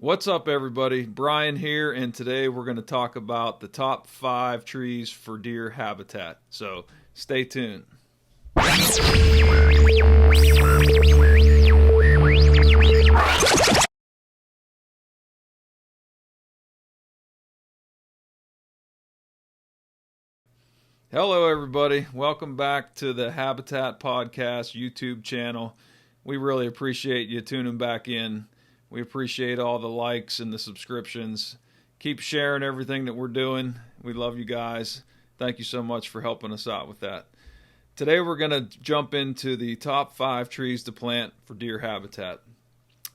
What's up, everybody? Brian here, and today we're going to talk about the top 5 trees for deer habitat. So stay tuned. Hello, everybody. Welcome back to the Habitat Podcast YouTube channel. We really appreciate you tuning back in. We appreciate all the likes and the subscriptions. Keep sharing everything that we're doing. We love you guys. Thank you so much for helping us out with that. Today we're going to jump into the top 5 trees to plant for deer habitat.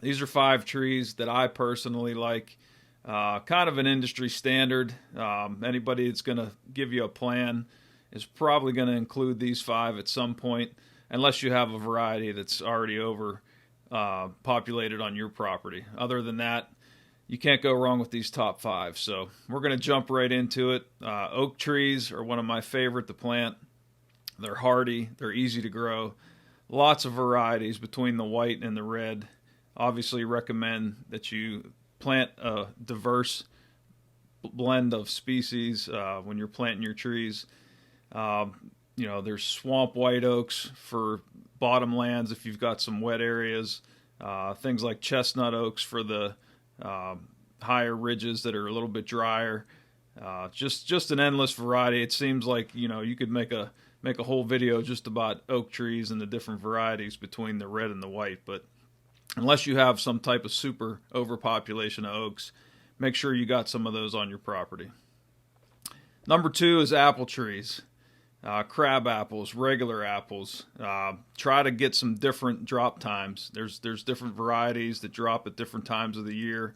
These are 5 trees that I personally like. Kind of an industry standard. Anybody that's going to give you a plan is probably going to include these 5 at some point, unless you have a variety that's already populated on your property. Other than that, you can't go wrong with these top 5. So we're going to jump right into it. Oak trees are one of my favorite to plant. They're hardy. They're easy to grow. Lots of varieties between the white and the red. Obviously recommend that you plant a diverse blend of species when you're planting your trees. There's swamp white oaks for bottomlands if you've got some wet areas. Things like chestnut oaks for the higher ridges that are a little bit drier. Just an endless variety. It seems like you could make a whole video just about oak trees and the different varieties between the red and the white. But unless you have some type of super overpopulation of oaks, make sure you got some of those on your property. Number 2 is apple trees. Crab apples, regular apples. Try to get some different drop times. There's different varieties that drop at different times of the year.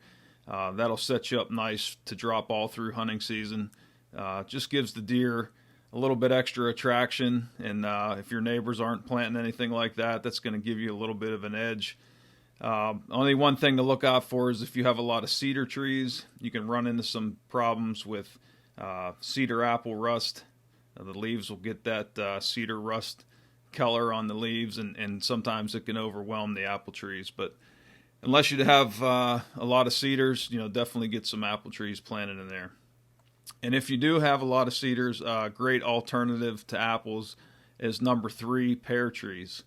That'll set you up nice to drop all through hunting season. Just gives the deer a little bit extra attraction, and if your neighbors aren't planting anything like that, that's going to give you a little bit of an edge. Only one thing to look out for is if you have a lot of cedar trees, you can run into some problems with cedar apple rust. The leaves will get that cedar rust color on the leaves, and sometimes it can overwhelm the apple trees. But unless you have a lot of cedars, definitely get some apple trees planted in there. And if you do have a lot of cedars, great alternative to apples is number 3, pear trees.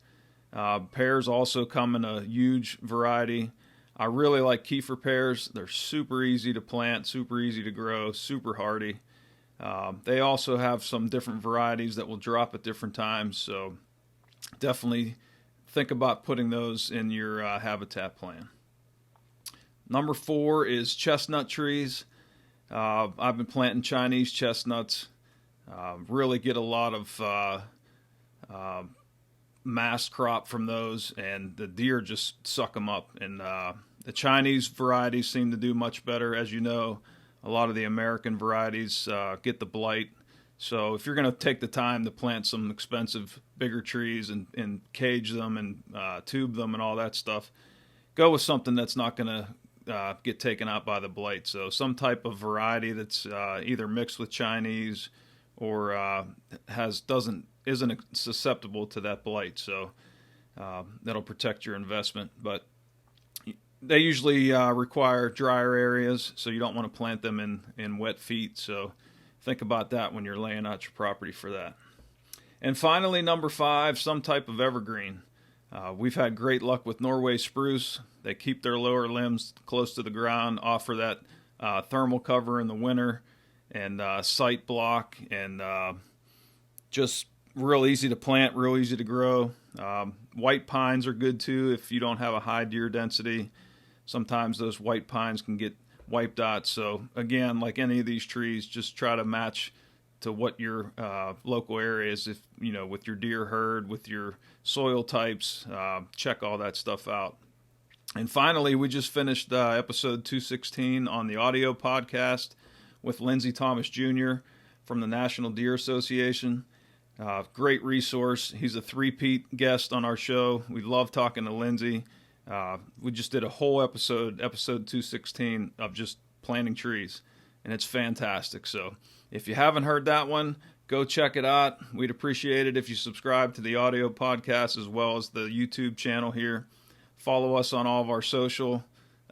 Pears also come in a huge variety. I really like Kiefer pears. They're super easy to plant, super easy to grow, super hardy. They also have some different varieties that will drop at different times, so definitely think about putting those in your habitat plan. Number 4 is chestnut trees. I've been planting Chinese chestnuts. Really get a lot of mass crop from those, and the deer just suck them up. And the Chinese varieties seem to do much better. As you know, a lot of the American varieties get the blight. So if you're going to take the time to plant some expensive, bigger trees and cage them and tube them and all that stuff, go with something that's not going to get taken out by the blight. So some type of variety that's either mixed with Chinese or isn't susceptible to that blight. So that'll protect your investment. But they usually require drier areas, so you don't want to plant them in wet feet. So think about that when you're laying out your property for that. And finally, number 5, some type of evergreen. We've had great luck with Norway Spruce. They keep their lower limbs close to the ground, offer that thermal cover in the winter, and sight block, and just real easy to plant, real easy to grow. White pines are good too if you don't have a high deer density. Sometimes those white pines can get wiped out. So again, like any of these trees, just try to match to what your local area is. If with your deer herd, with your soil types, check all that stuff out. And finally, we just finished episode 216 on the audio podcast with Lindsay Thomas Jr. from the National Deer Association. Great resource. He's a 3-peat guest on our show. We love talking to Lindsay. We just did a whole episode 216, of just planting trees, and it's fantastic. So if you haven't heard that one, go check it out. We'd appreciate it if you subscribe to the audio podcast as well as the YouTube channel here. Follow us on all of our social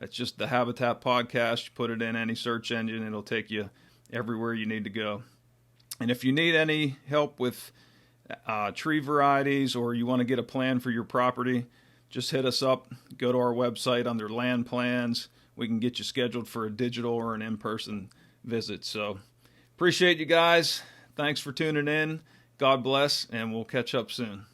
It's just the Habitat Podcast. You put it in any search engine, it'll take you everywhere you need to go. And if you need any help with tree varieties, or you want to get a plan for your property, just hit us up. Go to our website under land plans. We can get you scheduled for a digital or an in-person visit. So appreciate you guys. Thanks for tuning in. God bless, and we'll catch up soon.